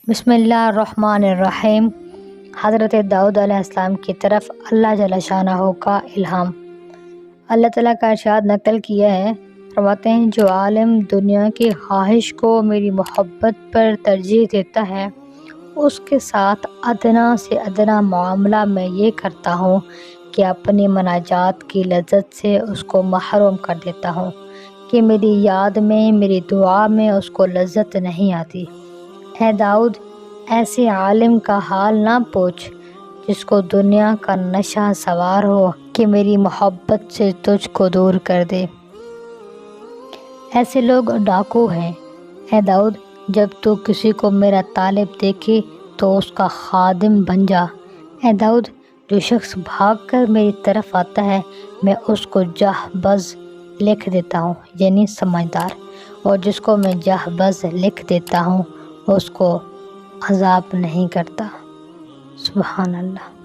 بسم اللہ الرحمن الرحیم۔ حضرت داؤد علیہ السلام کی طرف اللہ جل شانہ کا الہام۔ اللہ تعالیٰ کا ارشاد نقل کیا ہے، فرماتے ہیں جو عالم دنیا کی خواہش کو میری محبت پر ترجیح دیتا ہے، اس کے ساتھ ادنا سے ادنا معاملہ میں یہ کرتا ہوں کہ اپنی مناجات کی لذت سے اس کو محروم کر دیتا ہوں کہ میری یاد میں، میری دعا میں اس کو لذت نہیں آتی۔ اے داؤد، ایسے عالم کا حال نہ پوچھ جس کو دنیا کا نشہ سوار ہو کہ میری محبت سے تجھ کو دور کر دے۔ ایسے لوگ ڈاکو ہیں۔ اے داؤد، جب تو کسی کو میرا طالب دیکھے تو اس کا خادم بن جا۔ اے داؤد، جو شخص بھاگ کر میری طرف آتا ہے میں اس کو جہبذ لکھ دیتا ہوں، یعنی سمجھدار، اور جس کو میں جہبذ لکھ دیتا ہوں اس کو عذاب نہیں کرتا۔ سبحان اللہ۔